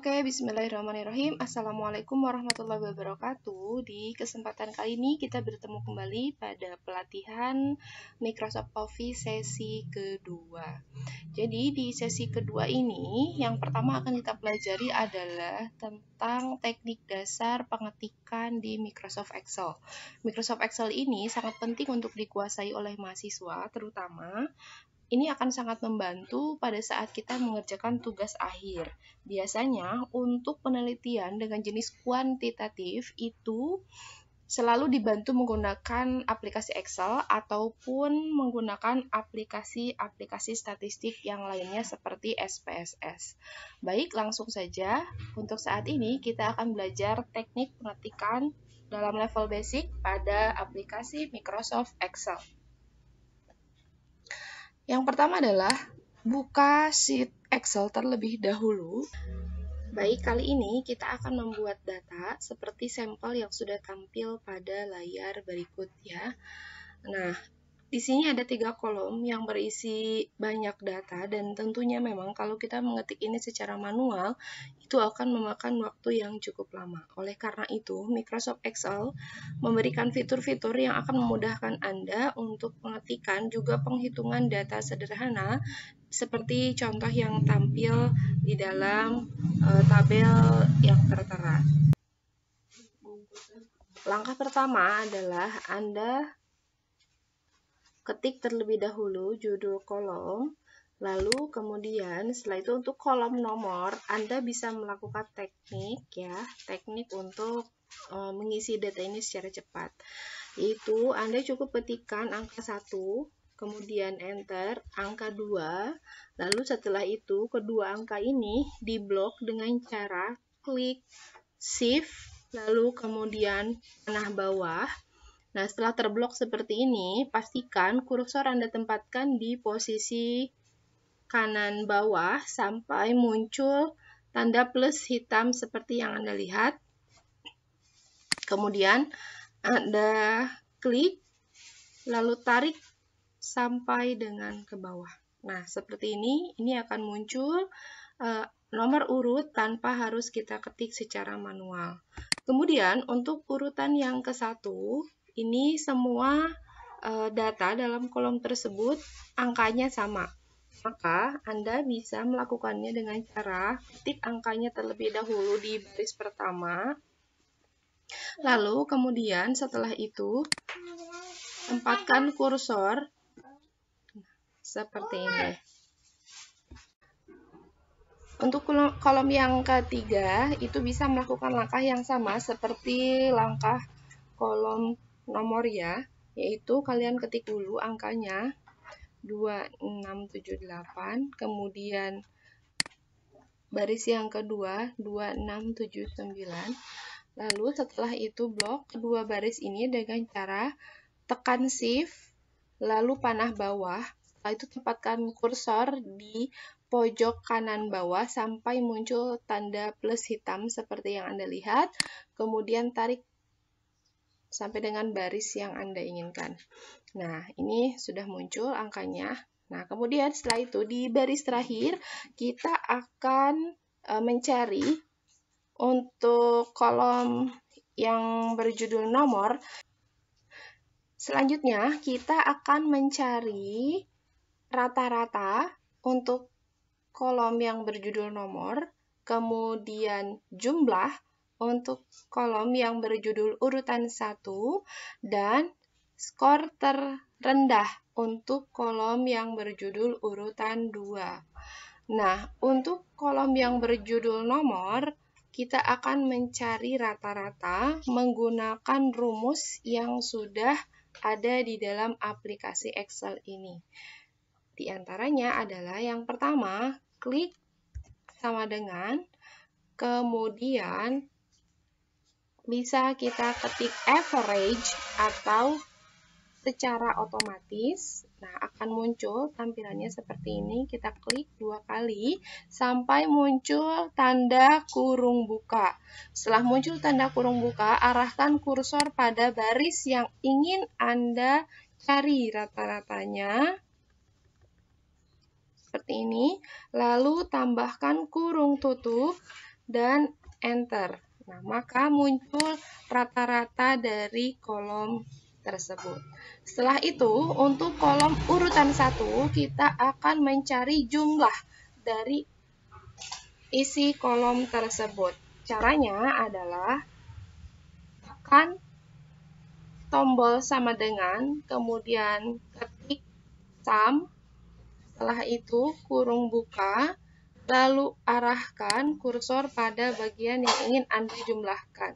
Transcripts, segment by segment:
Oke, bismillahirrahmanirrahim. Assalamualaikum warahmatullahi wabarakatuh. Di kesempatan kali ini kita bertemu kembali pada pelatihan Microsoft Office sesi kedua. Jadi di sesi kedua ini, yang pertama akan kita pelajari adalah tentang teknik dasar pengetikan di Microsoft Excel. Microsoft Excel ini sangat penting untuk dikuasai oleh mahasiswa, terutama ini akan sangat membantu pada saat kita mengerjakan tugas akhir. Biasanya untuk penelitian dengan jenis kuantitatif itu selalu dibantu menggunakan aplikasi Excel ataupun menggunakan aplikasi-aplikasi statistik yang lainnya seperti SPSS. Baik, langsung saja. Untuk saat ini kita akan belajar teknik pengetikan dalam level basic pada aplikasi Microsoft Excel. Yang pertama adalah buka sheet Excel terlebih dahulu. Baik, kali ini kita akan membuat data seperti sampel yang sudah tampil pada layar berikut ya. Nah, di sini ada 3 kolom yang berisi banyak data dan tentunya memang kalau kita mengetik ini secara manual itu akan memakan waktu yang cukup lama. Oleh karena itu, Microsoft Excel memberikan fitur-fitur yang akan memudahkan Anda untuk pengetikan juga penghitungan data sederhana seperti contoh yang tampil di dalam tabel yang tertera. Langkah pertama adalah Anda ketik terlebih dahulu judul kolom, lalu kemudian setelah itu untuk kolom nomor, Anda bisa melakukan teknik untuk mengisi data ini secara cepat. Yaitu Anda cukup ketikkan angka 1, kemudian enter, angka 2, lalu setelah itu kedua angka ini diblok dengan cara klik shift, lalu kemudian panah bawah. Nah, setelah terblok seperti ini, pastikan kursor Anda tempatkan di posisi kanan bawah sampai muncul tanda plus hitam seperti yang Anda lihat. Kemudian Anda klik, lalu tarik sampai dengan ke bawah. Nah, seperti ini akan muncul nomor urut tanpa harus kita ketik secara manual. Kemudian untuk urutan yang ke-1, ini semua data dalam kolom tersebut angkanya sama. Maka Anda bisa melakukannya dengan cara ketik angkanya terlebih dahulu di baris pertama. Lalu kemudian setelah itu tempatkan kursor seperti ini. Untuk kolom yang ketiga itu bisa melakukan langkah yang sama seperti langkah kolom nomor ya, yaitu kalian ketik dulu angkanya 2678, kemudian baris yang kedua 2679, lalu setelah itu blok kedua baris ini dengan cara tekan shift, lalu panah bawah, setelah itu tempatkan kursor di pojok kanan bawah sampai muncul tanda plus hitam seperti yang Anda lihat, kemudian tarik sampai dengan baris yang Anda inginkan. Nah, ini sudah muncul angkanya. Nah, kemudian setelah itu di baris terakhir kita akan mencari untuk kolom yang berjudul nomor. Selanjutnya kita akan mencari rata-rata untuk kolom yang berjudul nomor, kemudian jumlah untuk kolom yang berjudul urutan 1, dan skor terendah untuk kolom yang berjudul urutan 2. Nah, untuk kolom yang berjudul nomor, kita akan mencari rata-rata menggunakan rumus yang sudah ada di dalam aplikasi Excel ini. Di antaranya adalah yang pertama, klik sama dengan, kemudian bisa kita ketik average atau secara otomatis. Nah, akan muncul tampilannya seperti ini. Kita klik 2 kali sampai muncul tanda kurung buka. Setelah muncul tanda kurung buka, arahkan kursor pada baris yang ingin Anda cari rata-ratanya. Seperti ini. Lalu tambahkan kurung tutup dan enter. Nah, maka muncul rata-rata dari kolom tersebut. Setelah itu, untuk kolom urutan 1, kita akan mencari jumlah dari isi kolom tersebut. Caranya adalah tekan tombol sama dengan, kemudian ketik sum, setelah itu kurung buka, lalu arahkan kursor pada bagian yang ingin Anda jumlahkan.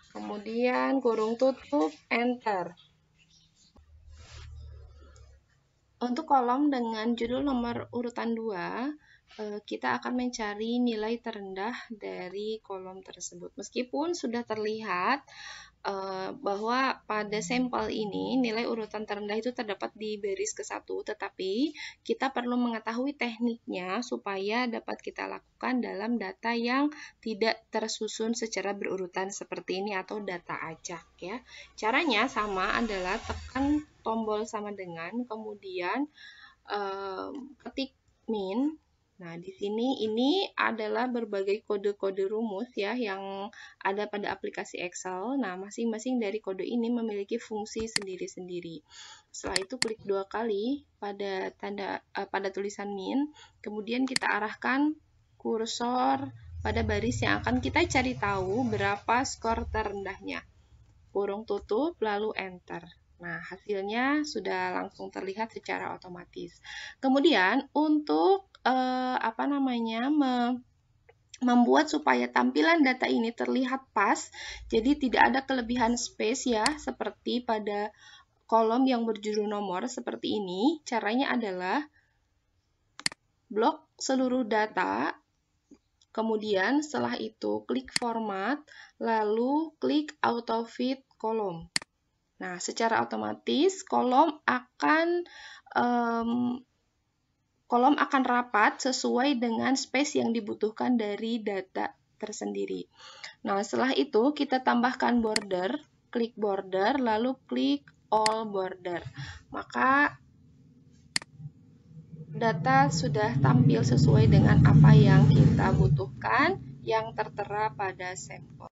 Kemudian kurung tutup, enter. Untuk kolom dengan judul nomor urutan 2, kita akan mencari nilai terendah dari kolom tersebut. Meskipun sudah terlihat bahwa pada sampel ini nilai urutan terendah itu terdapat di baris ke-1, tetapi kita perlu mengetahui tekniknya supaya dapat kita lakukan dalam data yang tidak tersusun secara berurutan seperti ini atau data acak ya. Caranya sama, adalah tekan tombol sama dengan, kemudian ketik min. Nah, di sini ini adalah berbagai kode-kode rumus ya yang ada pada aplikasi Excel. Nah, masing-masing dari kode ini memiliki fungsi sendiri-sendiri. Setelah itu klik 2 kali pada pada tulisan min, kemudian kita arahkan kursor pada baris yang akan kita cari tahu berapa skor terendahnya. Kurung tutup lalu enter. Nah, hasilnya sudah langsung terlihat secara otomatis. Kemudian untuk membuat supaya tampilan data ini terlihat pas, jadi tidak ada kelebihan space ya, seperti pada kolom yang berjudul nomor seperti ini. Caranya adalah blok seluruh data, kemudian setelah itu klik format, lalu klik auto fit kolom. Nah, secara otomatis kolom akan rapat sesuai dengan space yang dibutuhkan dari data tersendiri. Nah, setelah itu kita tambahkan border, klik border, lalu klik all border. Maka data sudah tampil sesuai dengan apa yang kita butuhkan yang tertera pada sampel.